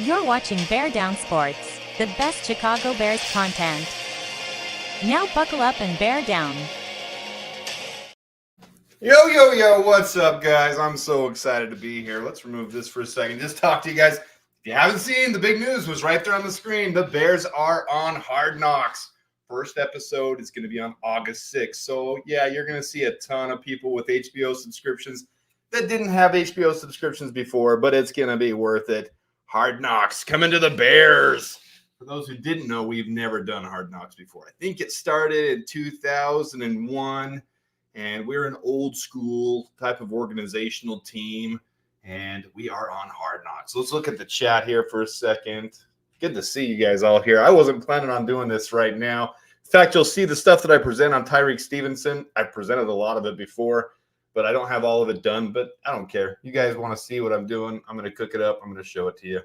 You're watching Bear Down Sports, the best Chicago Bears content. Now buckle up and bear down. Yo, what's up, guys? I'm so excited to be here. Let's remove this for a second. Just talk to you guys. If you haven't seen, the big news was right there on the screen. The Bears are on Hard Knocks. First episode is going to be on August 6th. So, yeah, you're going to see a ton of people with HBO subscriptions that didn't have HBO subscriptions before, but it's going to be worth it. Hard Knocks coming to the Bears. For those who didn't know, we've never done Hard Knocks before. I think it started in 2001, and we're an old school type of organizational team, and we are on Hard Knocks. So let's look at the chat here for a second. Good to see you guys all here. I wasn't planning on doing this right now. In fact, you'll see the stuff that I present on Tyreek Stevenson. I've presented a lot of it before, but I don't have all of it done, but I don't care. You guys want to see what I'm doing, I'm going to cook it up. I'm going to show it to you.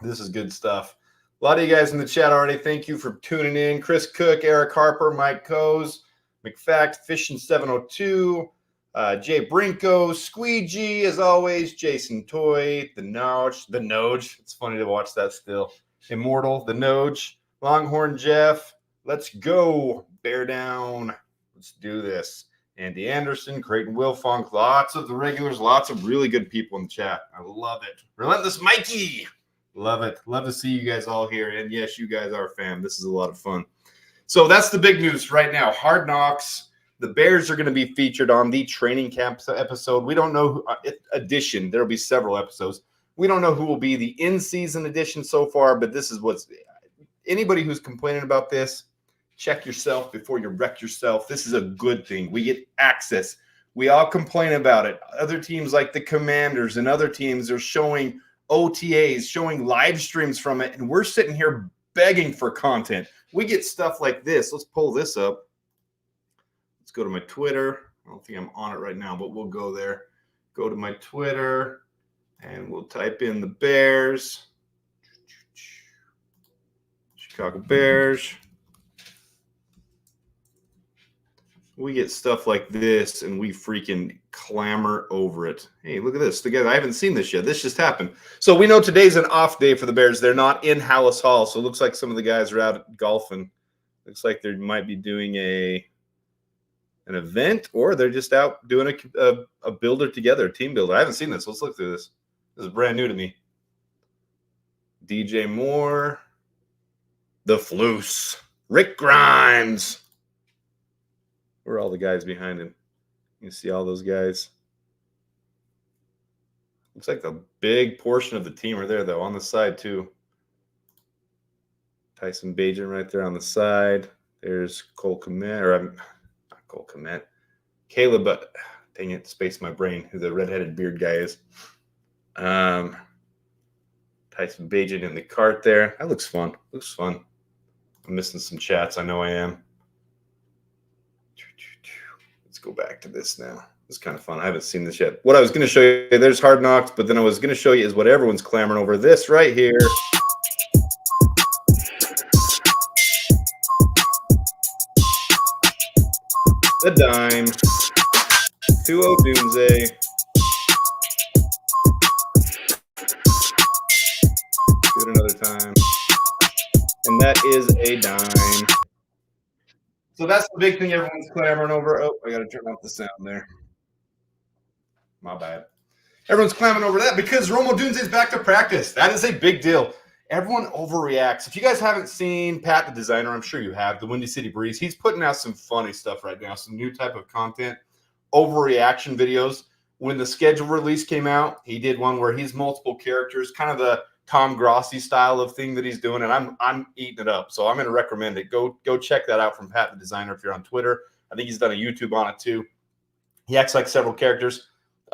This is good stuff. A lot of you guys in the chat already, thank you for tuning in. Chris Cook, Eric Harper, Mike Coes, McFact, Fishin 702, Jay Brinko, Squeegee, as always, Jason Toy, the Noj. It's funny to watch that still. Immortal, the Noj, Longhorn Jeff. Let's go. Bear down. Let's do this. Andy Anderson, Creighton Wilfunk, lots of the regulars, lots of really good people in the chat. I love it. Relentless Mikey. Love it. Love to see you guys all here. And yes, you guys are fam. This is a lot of fun. So that's the big news right now. Hard Knocks. The Bears are going to be featured on the training camp episode. We don't know edition. There will be several episodes. We don't know who will be the in-season edition so far, but this is what's anybody who's complaining about this, check yourself before you wreck yourself. This is a good thing. We get access. We all complain about it. Other teams like the Commanders and other teams are showing OTAs, showing live streams from it, and we're sitting here begging for content. We get stuff like this. Let's pull this up. Let's go to my Twitter. I don't think I'm on it right now, but we'll go there. Go to my Twitter, and we'll type in the Bears. Chicago Bears. We get stuff like this, and we freaking clamor over it. Hey, look at this. Together, I haven't seen this yet. This just happened. So we know today's an off day for the Bears. They're not in Hallis Hall, so it looks like some of the guys are out golfing. Looks like they might be doing an event, or they're just out doing a builder together, a team builder. I haven't seen this. Let's look through this. This is brand new to me. DJ Moore, the Floose, Rick Grimes. Where are all the guys behind him? You see all those guys. Looks like the big portion of the team are there, though, on the side, too. Tyson Bagent right there on the side. There's Cole Kmet, or not Cole Kmet. Caleb, dang it, spaced my brain, who the redheaded beard guy is. Tyson Bagent in the cart there. That looks fun. Looks fun. I'm missing some chats. I know I am. Let's go back to this now. It's kind of fun. I haven't seen this yet. What I was going to show you, there's Hard Knocks, but then I was going to show you is what everyone's clamoring over. This right here. The dime to Odunze. Do it another time. And that is a dime. So that's the big thing everyone's clamoring over. Oh, I got to turn off the sound there. My bad. Everyone's clamoring over that because Rome Odunze is back to practice. That is a big deal. Everyone overreacts. If you guys haven't seen Pat, the designer, I'm sure you have, the Windy City Breeze, he's putting out some funny stuff right now, some new type of content, overreaction videos. When the schedule release came out, he did one where he's multiple characters, kind of the Tom Grossi style of thing that he's doing, and I'm eating it up. So I'm going to recommend it. Go check that out from Pat, the designer, if you're on Twitter. I think he's done a YouTube on it too. He acts like several characters.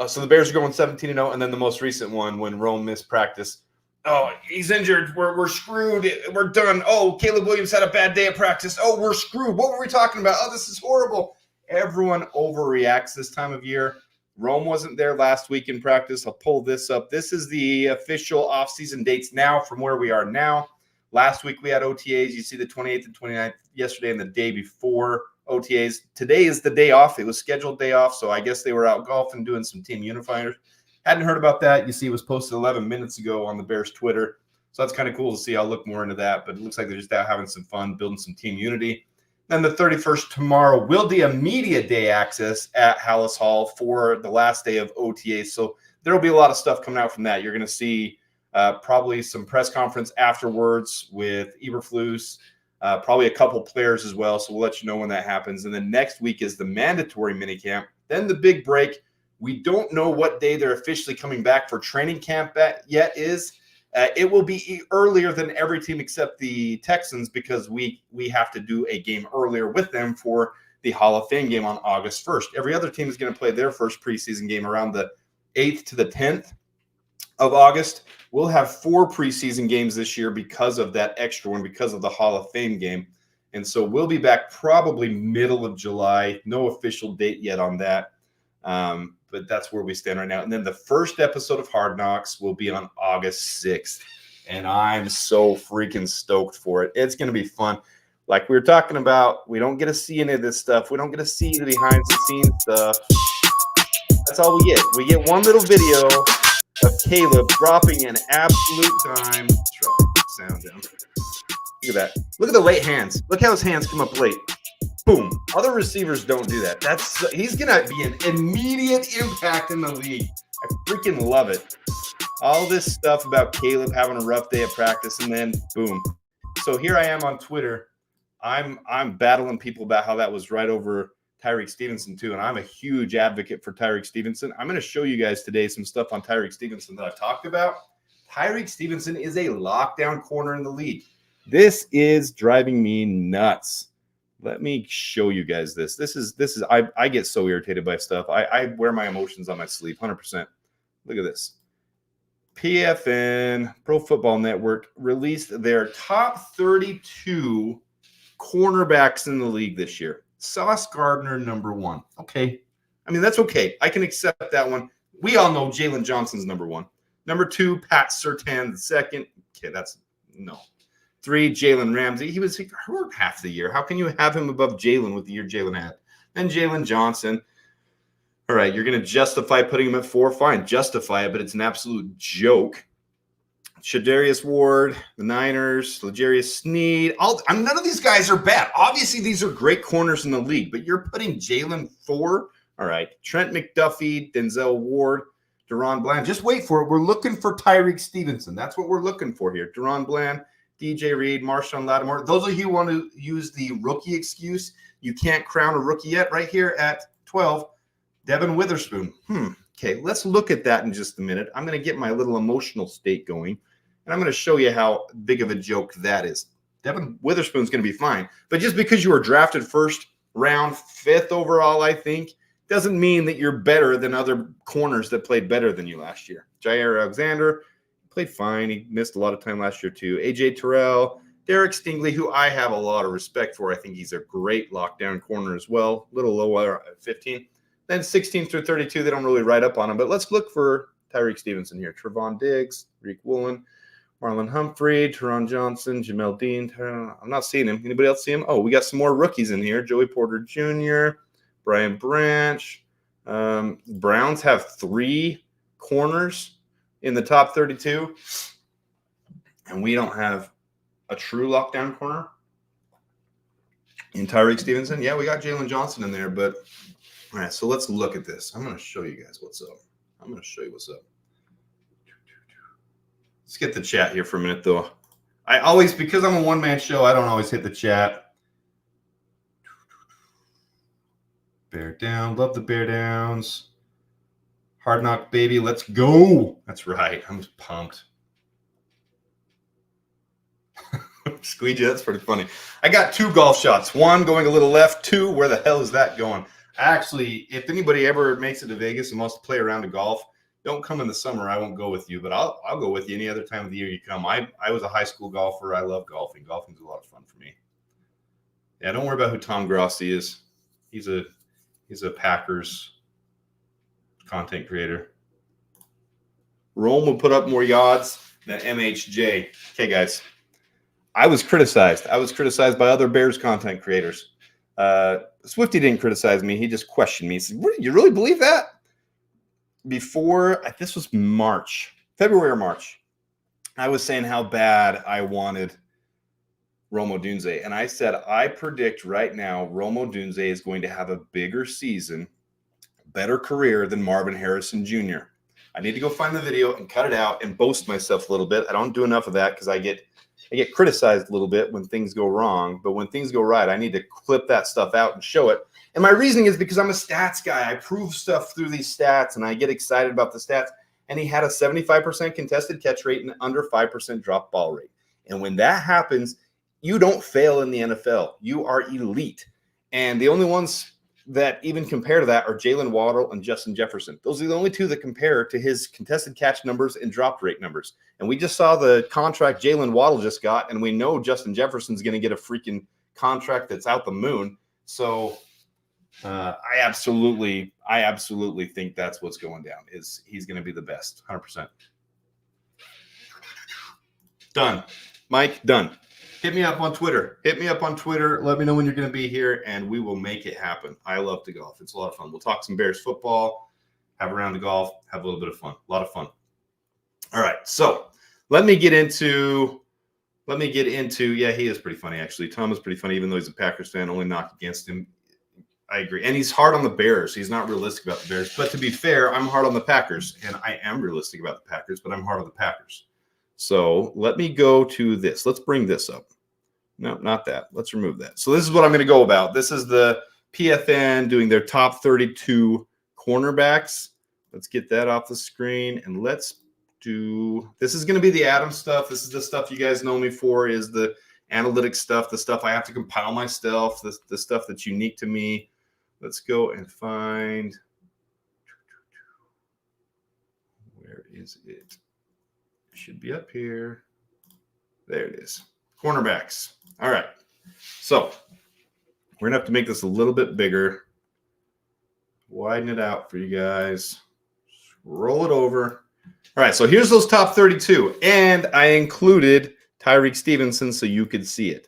So the Bears are going 17-0, and then the most recent one when Rome missed practice. Oh, he's injured. We're screwed. We're done. Oh, Caleb Williams had a bad day at practice. Oh, we're screwed. What were we talking about? Oh, this is horrible. Everyone overreacts this time of year. Rome wasn't there last week in practice. I'll pull this up. This is the official offseason dates now from where we are now. Last week we had OTAs. You see the 28th and 29th yesterday and the day before OTAs. Today is the day off. It was scheduled day off, so I guess they were out golfing doing some team unifiers. Hadn't heard about that. You see, it was posted 11 minutes ago on the Bears Twitter. So that's kind of cool to see. I'll look more into that. But it looks like they're just out having some fun, building some team unity. Then the 31st tomorrow will be a media day access at Hallis Hall for the last day of OTA. So there will be a lot of stuff coming out from that. You're going to see probably some press conference afterwards with Eberflus, probably a couple players as well. So we'll let you know when that happens. And then next week is the mandatory minicamp. Then the big break. We don't know what day they're officially coming back for training camp yet is. It will be earlier than every team except the Texans because we have to do a game earlier with them for the Hall of Fame game on August 1st. Every other team is going to play their first preseason game around the 8th to the 10th of August. We'll have 4 preseason games this year because of that extra one, because of the Hall of Fame game. And so we'll be back probably middle of July. No official date yet on that. But that's where we stand right now. And then the first episode of Hard Knocks will be on August 6th. And I'm so freaking stoked for it. It's going to be fun. Like we were talking about, we don't get to see any of this stuff. We don't get to see the behind-the-scenes stuff. That's all we get. We get one little video of Caleb dropping an absolute dime. Drop the sound down. Look at that. Look at the late hands. Look how his hands come up late. Boom. Other receivers don't do that. He's going to be an immediate impact in the league. I freaking love it. All this stuff about Caleb having a rough day at practice and then boom. So here I am on Twitter. I'm battling people about how that was right over Tyreek Stevenson too, and I'm a huge advocate for Tyreek Stevenson. I'm going to show you guys today some stuff on Tyreek Stevenson that I talked about. Tyreek Stevenson is a lockdown corner in the league. This is driving me nuts. Let me show you guys this. This is I get so irritated by stuff. I wear my emotions on my sleeve, 100%. Look at this. PFN, Pro Football Network, released their top 32 cornerbacks in the league this year. Sauce Gardner, number 1. Okay. I mean, that's okay. I can accept that one. We all know Jalen Johnson's number 1. Number 2, Pat Surtain, the second. Okay, that's no. 3, Jalen Ramsey. He was hurt half the year. How can you have him above Jalen with the year Jalen had? Then Jalen Johnson. All right, you're going to justify putting him at 4. Fine, justify it, but it's an absolute joke. Shadarius Ward, the Niners, L'Jarius Sneed. None of these guys are bad. Obviously, these are great corners in the league, but you're putting Jalen 4. All right, Trent McDuffie, Denzel Ward, Deron Bland. Just wait for it. We're looking for Tyreek Stevenson. That's what we're looking for here. Deron Bland, DJ Reed, Marshawn Lattimore. Those of you who want to use the rookie excuse, you can't crown a rookie yet right here at 12. Devin Witherspoon. Okay, let's look at that in just a minute. I'm going to get my little emotional state going, and I'm going to show you how big of a joke that is. Devin Witherspoon's going to be fine. But just because you were drafted first round, 5th overall, I think, doesn't mean that you're better than other corners that played better than you last year. Jair Alexander played fine. He missed a lot of time last year too. A.J. Terrell, Derek Stingley, who I have a lot of respect for. I think he's a great lockdown corner as well. A little lower at 15. Then 16 through 32, they don't really write up on him. But let's look for Tyreek Stevenson here. Trevon Diggs, Reek Woolen, Marlon Humphrey, Teron Johnson, Jamel Dean. I'm not seeing him. Anybody else see him? Oh, we got some more rookies in here. Joey Porter Jr., Brian Branch. Browns have 3 corners in the top 32. And we don't have a true lockdown corner in Tyreek Stevenson. Yeah, we got Jalen Johnson in there, but all right, so let's look at this. I'm going to show you guys what's up. Let's get the chat here for a minute, though. Because I'm a one-man show, I don't always hit the chat. Bear down. Love the bear downs. Hard knock, baby. Let's go. That's right. I'm just pumped. Squeegee, that's pretty funny. I got 2 golf shots. 1 going a little left. 2, where the hell is that going? Actually, if anybody ever makes it to Vegas and wants to play around to golf, don't come in the summer. I won't go with you, but I'll go with you any other time of the year you come. I was a high school golfer. I love golfing. Golfing's a lot of fun for me. Yeah, don't worry about who Tom Grossi is. He's a Packers content creator. Rome will put up more yards than MHJ. Okay, guys. I was criticized. By other Bears content creators. Swifty didn't criticize me. He just questioned me. He said, "What, you really believe that?" before this was February or March, I was saying how bad I wanted Rome Odunze. And I said, I predict right now Rome Odunze is going to have a bigger season, better career than Marvin Harrison Jr. I need to go find the video and cut it out and boast myself a little bit. I don't do enough of that because I get criticized a little bit when things go wrong. But when things go right, I need to clip that stuff out and show it. And my reasoning is because I'm a stats guy. I prove stuff through these stats, and I get excited about the stats. And he had a 75% contested catch rate and under 5% drop ball rate. And when that happens, you don't fail in the NFL. You are elite. And the only ones that even compare to that are Jalen Waddle and Justin Jefferson. Those are the only two that compare to his contested catch numbers and drop rate numbers. And we just saw the contract Jalen Waddle just got, and we know Justin Jefferson's going to get a freaking contract that's out the moon. So I absolutely think that's what's going down. Is he's going to be the best, 100%. Done, Mike. Done. Hit me up on Twitter. Let me know when you're going to be here, and we will make it happen. I love to golf. It's a lot of fun. We'll talk some Bears football, have a round of golf, have a little bit of fun. A lot of fun. All right, so let me get into. Yeah, he is pretty funny, actually. Tom is pretty funny, even though he's a Packers fan. Only knock against him. I agree. And he's hard on the Bears. He's not realistic about the Bears. But to be fair, I'm hard on the Packers, and I am realistic about the Packers, but I'm hard on the Packers. So let me go to this. Let's bring this up. No, not that. Let's remove that. So this is what I'm going to go about. This is the PFN doing their top 32 cornerbacks. Let's get that off the screen, and let's do – this is going to be the Adam stuff. This is the stuff you guys know me for, is the analytics stuff, the stuff I have to compile myself, the stuff that's unique to me. Let's go and find – where is it? Should be up here. There it is. Cornerbacks. All right. So we're going to have to make this a little bit bigger. Widen it out for you guys. Roll it over. All right. So here's those top 32. And I included Tyreek Stevenson so you could see it.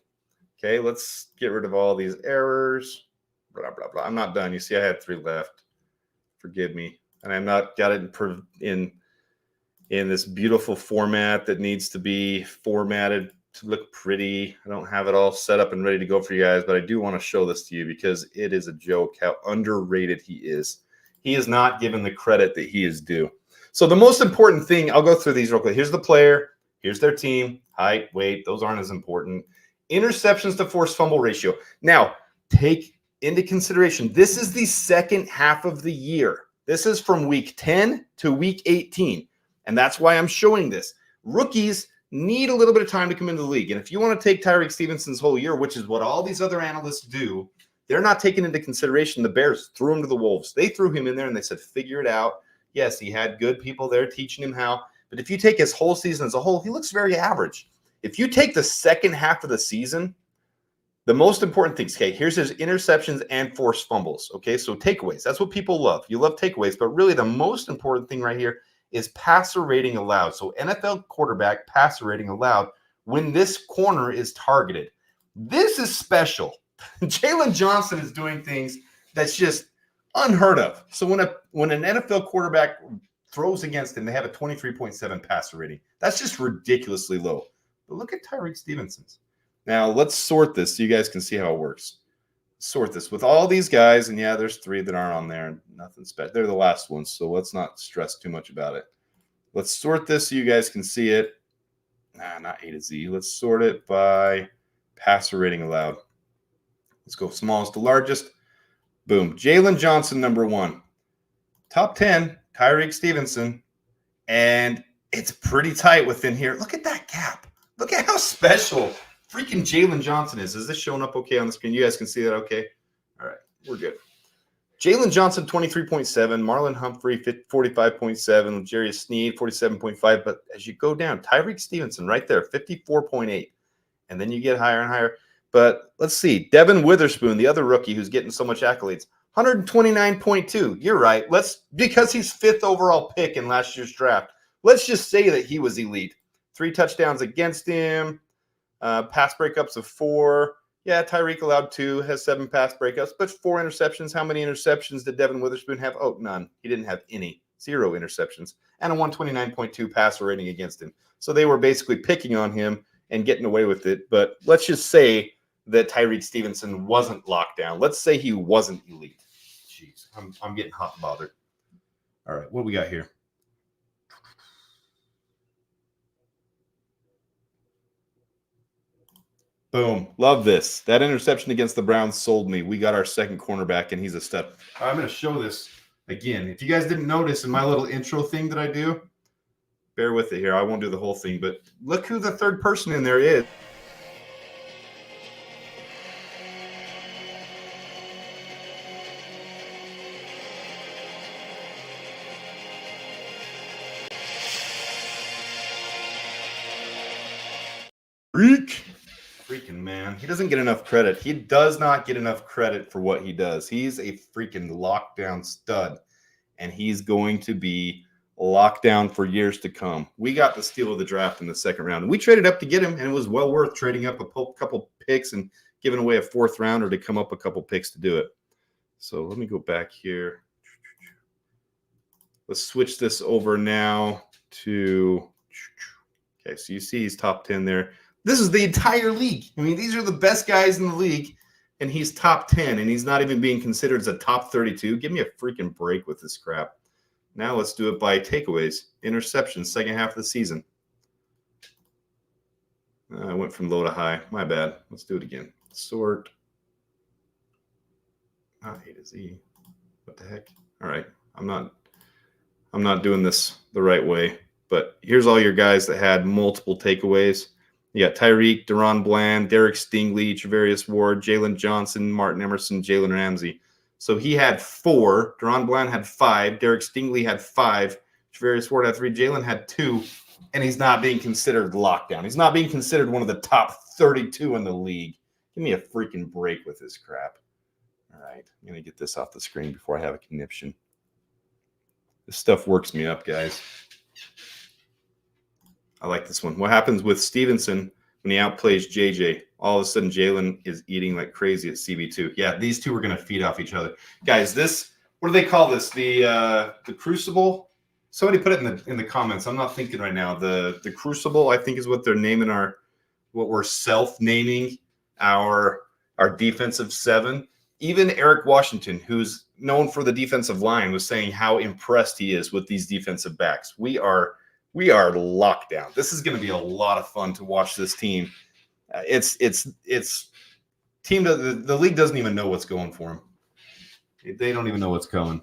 Okay. Let's get rid of all these errors. Blah, blah, blah. I'm not done. You see, I had 3 left. Forgive me. And I'm not got it in this beautiful format that needs to be formatted to look pretty. I don't have it all set up and ready to go for you guys, but I do want to show this to you because it is a joke how underrated he is. He is not given the credit that he is due. So the most important thing, I'll go through these real quick. Here's the player. Here's their team. Height, weight. Those aren't as important. Interceptions to forced fumble ratio. Now, take into consideration, this is the second half of the year. This is from week 10 to week 18. And that's why I'm showing this. Rookies need a little bit of time to come into the league. And if you want to take Tyreek Stevenson's whole year, which is what all these other analysts do, they're not taking into consideration the Bears threw him to the Wolves. They threw him in there and they said, figure it out. Yes, he had good people there teaching him how. But if you take his whole season as a whole, he looks very average. If you take the second half of the season, the most important things, okay, here's his interceptions and forced fumbles. Okay, so takeaways. That's what people love. You love takeaways. But really the most important thing right here is passer rating allowed. So NFL quarterback passer rating allowed when this corner is targeted. This is special. Jalen Johnson is doing things that's just unheard of. So when an NFL quarterback throws against him, they have a 23.7 passer rating. That's just ridiculously low. But look at Tyreek Stevenson's. Now let's sort this so you guys can see how it works. Sort this with all these guys, and yeah, there's 3 that aren't on there, and nothing special. They're the last ones, so let's not stress too much about it. Let's sort this so you guys can see it. Not A to Z. Let's sort it by passer rating allowed. Let's go smallest to largest. Boom. Jalen Johnson, number 1. Top 10, Tyreek Stevenson, and it's pretty tight within here. Look at that gap. Look at how special freaking Jalen Johnson is. Is this showing up okay on the screen? You guys can see that okay? All right, we're good. Jalen Johnson, 23.7. Marlon Humphrey, 45.7. Jerry Sneed, 47.5. But as you go down, Tyreek Stevenson right there, 54.8. And then you get higher and higher. But let's see. Devin Witherspoon, the other rookie who's getting so much accolades, 129.2. You're right. Because he's 5th overall pick in last year's draft, let's just say that he was elite. 3 touchdowns against him. Pass breakups of 4. Yeah, Tyreek allowed 2, has 7 pass breakups, but 4 interceptions. How many interceptions did Devin Witherspoon have? Oh, none. He didn't have any. 0 interceptions, and a 129.2 passer rating against him. So they were basically picking on him and getting away with it. But let's just say that Tyreek Stevenson wasn't locked down. Let's say he wasn't elite. Jeez, I'm getting hot and bothered. All right, what do we got here? Boom. Love this. That interception against the Browns sold me. We got our second cornerback, and he's a stud. I'm going to show this again. If you guys didn't notice in my little intro thing that I do, bear with it here. I won't do the whole thing, but look who the third person in there is. Freaking man. He doesn't get enough credit. He does not get enough credit for what he does. He's a freaking lockdown stud, and he's going to be locked down for years to come. We got the steal of the draft in the second round, and we traded up to get him, and it was well worth trading up a couple picks and giving away a fourth rounder to come up a couple picks to do it. So let me go back here. Let's switch this over now to – okay, so you see he's top 10 there. This is the entire league. I mean, these are the best guys in the league, and he's top 10, and he's not even being considered as a top 32. Give me a freaking break with this crap. Now let's do it by takeaways, interceptions, second half of the season. I went from low to high. My bad. Let's do it again. Sort. Not A to Z. What the heck? All right. I'm not doing this the right way, but here's all your guys that had multiple takeaways. You got Tyrique, Deron Bland, Derek Stingley, Travarius Ward, Jalen Johnson, Martin Emerson, Jalen Ramsey. So he had 4. Deron Bland had 5. Derek Stingley had 5. Travarius Ward had 3. Jalen had 2. And he's not being considered lockdown. He's not being considered one of the top 32 in the league. Give me a freaking break with this crap. All right. I'm going to get this off the screen before I have a conniption. This stuff works me up, guys. I like this one. What happens with Stevenson when he outplays JJ? All of a sudden, Jalen is eating like crazy at CB2. Yeah, these two are going to feed off each other. Guys, this, what do they call this? The Crucible? Somebody put it in the comments. I'm not thinking right now. The Crucible, I think, is what they're naming what we're self-naming our defensive 7. Even Eric Washington, who's known for the defensive line, was saying how impressed he is with these defensive backs. We are locked down. This is going to be a lot of fun to watch this team. It's team. The league doesn't even know what's going for them. They don't even know what's coming.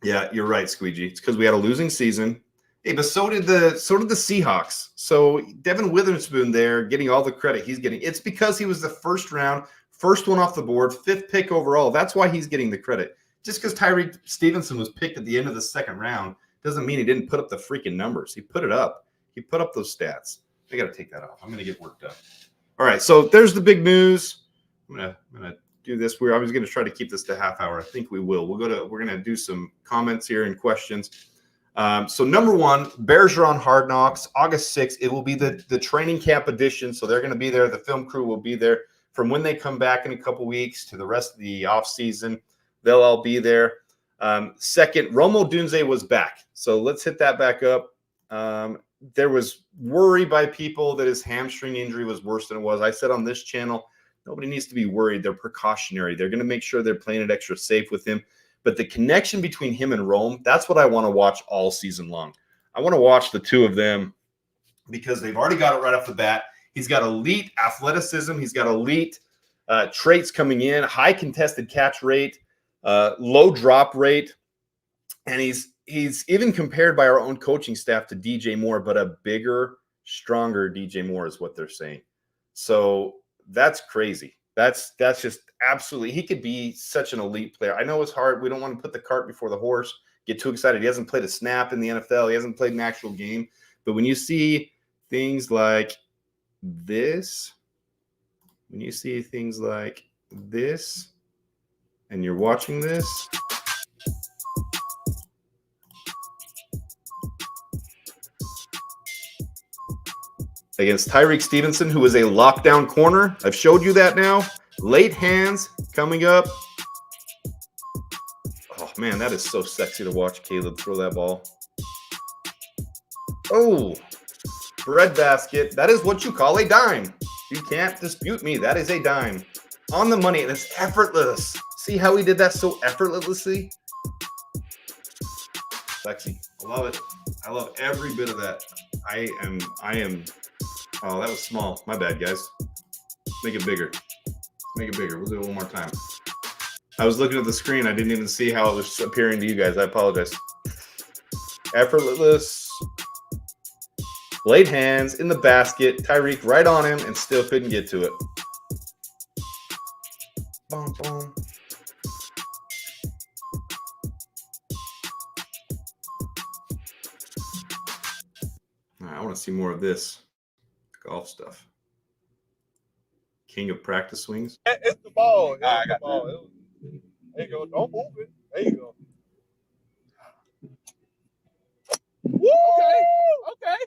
Yeah, you're right, Squeegee. It's because we had a losing season. Hey, but so did the Seahawks. So Devin Witherspoon there getting all the credit he's getting. It's because he was the first round, first one off the board, 5th pick overall. That's why he's getting the credit. Just because Tyreek Stevenson was picked at the end of the second round doesn't mean he didn't put up the freaking numbers. He put it up. He put up those stats. I got to take that off. I'm going to get worked up. All right, so there's the big news. I'm gonna do this. I was going to try to keep this to half hour. I think we will. We're going to do some comments here and questions. So number 1, Bears are on Hard Knocks August 6th. It will be the training camp edition. So they're going to be there. The film crew will be there from when they come back in a couple weeks to the rest of the offseason. They'll all be there. Second, Odunze was back. So let's hit that back up. There was worry by people that his hamstring injury was worse than it was. I said on this channel, nobody needs to be worried. They're precautionary. They're going to make sure they're playing it extra safe with him. But the connection between him and Rome, that's what I want to watch all season long. I want to watch the two of them because they've already got it right off the bat. He's got elite athleticism. He's got elite traits coming in, high contested catch rate, low drop rate. And he's even compared by our own coaching staff to DJ Moore, but a bigger, stronger DJ Moore is what they're saying. So that's crazy. That's just absolutely – he could be such an elite player. I know it's hard. We don't want to put the cart before the horse, get too excited. He hasn't played a snap in the NFL. He hasn't played an actual game. But when you see things like this, and you're watching this – against Tyreek Stevenson, who is a lockdown corner. I've showed you that now. Late hands coming up. Oh, man, that is so sexy to watch Caleb throw that ball. Oh, breadbasket. That is what you call a dime. You can't dispute me. That is a dime. On the money, and it's effortless. See how he did that so effortlessly? Sexy. I love it. I love every bit of that. I am. Oh, that was small. My bad, guys. Make it bigger. Make it bigger. We'll do it one more time. I was looking at the screen. I didn't even see how it was appearing to you guys. I apologize. Effortless. Blade hands in the basket. Tyreek right on him and still couldn't get to it. Boom, boom. All right, I want to see more of this golf stuff. King of practice swings. It's the ball. I got the ball. There you go. Don't move it. There you go. Woo! Okay.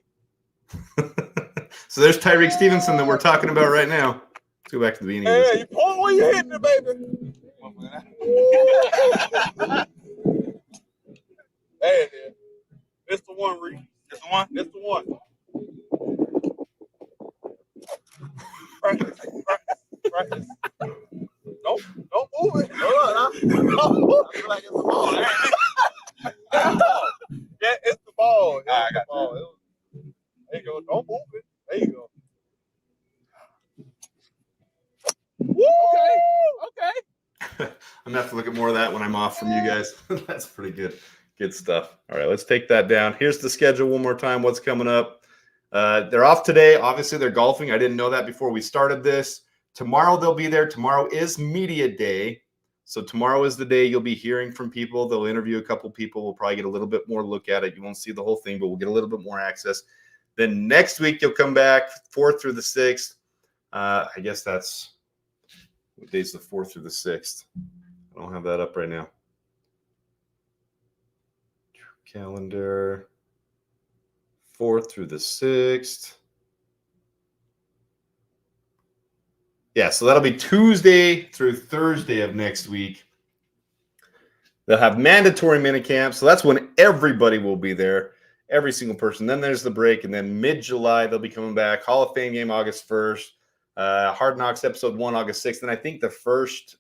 So there's Tyreek Stevenson that we're talking about right now. Let's go back to the beginning. Hey, you point where you hitting it, baby. Hey, it's the one, Reed. It's the one. It's the one. Practice. Don't move it. I feel like it's the ball. Yeah, it's the ball. I got the ball. There you go. Don't move it. There you go. Woo! Okay. I'm gonna have to look at more of that when I'm off from you guys. That's pretty good. Good stuff. All right, let's take that down. Here's the schedule one more time. What's coming up? They're off today. Obviously, they're golfing. I didn't know that before we started this. Tomorrow they'll be there. Tomorrow is media day. So tomorrow is the day you'll be hearing from people. They'll interview a couple people. We'll probably get a little bit more look at it. You won't see the whole thing, but we'll get a little bit more access. Then next week you'll come back 4th through the 6th. I guess that's what day's the 4th through the 6th. I don't have that up right now. Calendar 4th through the 6th. Yeah, so that'll be Tuesday through Thursday of next week. They'll have mandatory minicamp, so that's when everybody will be there, every single person. Then there's the break, and then mid-July they'll be coming back. Hall of Fame game August 1st. Hard Knocks episode 1 August 6th. And I think the first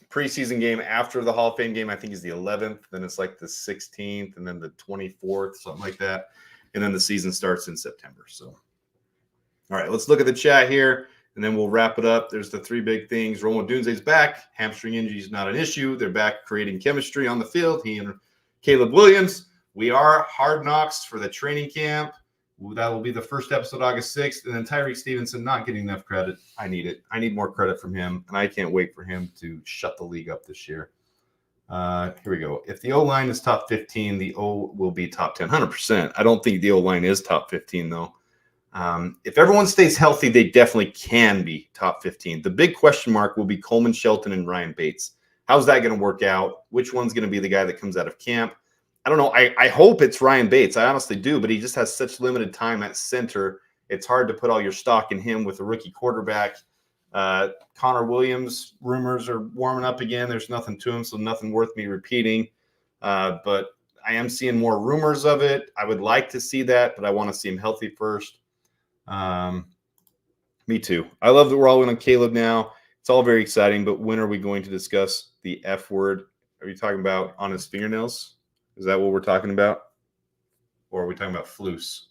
preseason game after the Hall of Fame game, I think, is the 11th. Then it's like the 16th, and then the 24th, something like that. And then the season starts in September. So, all right, let's look at the chat here, and then we'll wrap it up. There's the 3 big things. Odunze's back. Hamstring injury is not an issue. They're back creating chemistry on the field. He and Caleb Williams. We are Hard Knocks for the training camp. That will be the first episode, August 6th. And then Tyreek Stevenson not getting enough credit. I need it. I need more credit from him, and I can't wait for him to shut the league up this year. Here we go. If the O-line is top 15, the O will be top 10. 100%. I don't think the O-line is top 15, though. If everyone stays healthy, they definitely can be top 15. The big question mark will be Coleman Shelton and Ryan Bates. How's that going to work out? Which one's going to be the guy that comes out of camp? I don't know. I hope it's Ryan Bates. I honestly do, but he just has such limited time at center. It's hard to put all your stock in him with a rookie quarterback. Connor Williams, rumors are warming up again. There's nothing to him, so nothing worth me repeating. But I am seeing more rumors of it. I would like to see that, but I want to see him healthy first. Me too. I love that we're all in on Caleb now. It's all very exciting, but when are we going to discuss the F word? Are you talking about on his fingernails? Is that what we're talking about? Or are we talking about floose?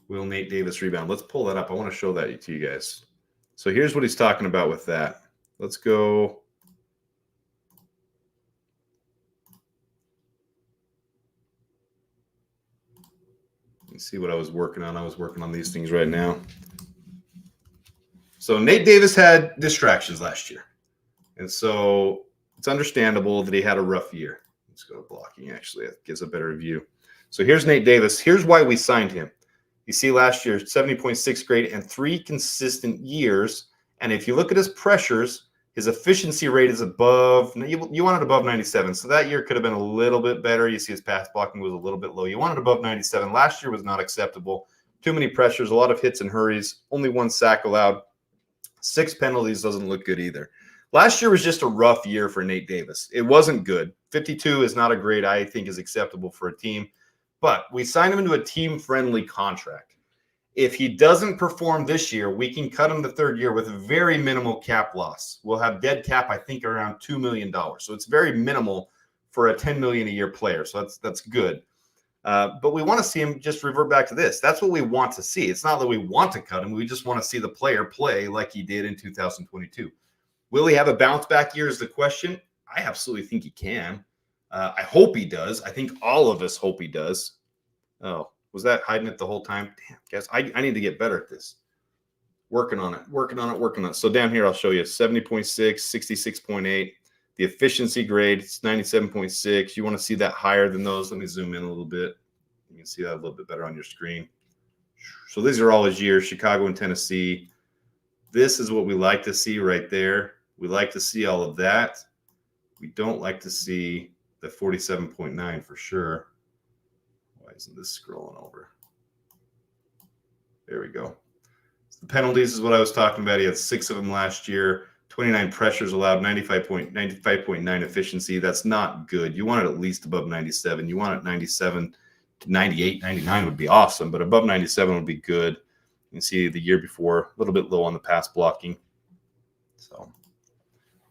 Will Nate Davis rebound? Let's pull that up. I want to show that to you guys. So here's what he's talking about with that. Let's go. Let's see what I was working on. I was working on these things right now. So Nate Davis had distractions last year. And so it's understandable that he had a rough year. Let's go to blocking, actually. That gives a better view. So here's Nate Davis. Here's why we signed him. You see last year, 70.6 grade and 3 consistent years. And if you look at his pressures, his efficiency rate is above. You want it above 97. So that year could have been a little bit better. You see his pass blocking was a little bit low. You want it above 97. Last year was not acceptable. Too many pressures, a lot of hits and hurries, only 1 sack allowed. 6 penalties doesn't look good either. Last year was just a rough year for Nate Davis. It wasn't good. 52 is not a grade I think is acceptable for a team, but we signed him into a team-friendly contract. If he doesn't perform this year, we can cut him the 3rd year with very minimal cap loss. We'll have dead cap, I think, around $2 million. So it's very minimal for a $10 million a year player. So that's good. But we want to see him just revert back to this. That's what we want to see. It's not that we want to cut him. We just want to see the player play like he did in 2022. Will he have a bounce back year is the question. I absolutely think he can. I hope he does. I think all of us hope he does. Oh, was that hiding it the whole time? Damn, guys, I need to get better at this. Working on it. So down here, I'll show you 70.6, 66.8. The efficiency grade is 97.6. You want to see that higher than those. Let me zoom in a little bit. You can see that a little bit better on your screen. So these are all his years, Chicago and Tennessee. This is what we like to see right there. We like to see all of that. We don't like to see the 47.9 for sure. Why isn't this scrolling over? There we go. The penalties is what I was talking about. He had 6 of them last year. 29 pressures allowed, 95.9 efficiency. That's not good. You want it at least above 97. You want it 97 to 98, 99 would be awesome, but above 97 would be good. You can see the year before, a little bit low on the pass blocking. So,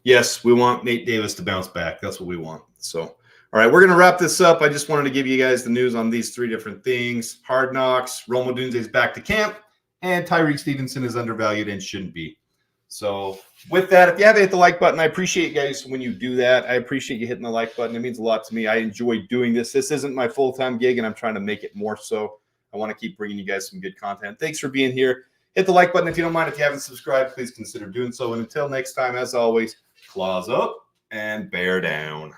yes, we want Nate Davis to bounce back. That's what we want. So, all right, we're going to wrap this up. I just wanted to give you guys the news on these 3 different things. Hard Knocks, Odunze is back to camp, and Tyreek Stevenson is undervalued and shouldn't be. So with that, if you haven't hit the like button, I appreciate you guys when you do that. I appreciate you hitting the like button. It means a lot to me. I enjoy doing this. This isn't my full-time gig, and I'm trying to make it more so. I want to keep bringing you guys some good content. Thanks for being here. Hit the like button if you don't mind. If you haven't subscribed, please consider doing so. And until next time, as always, claws up and bear down.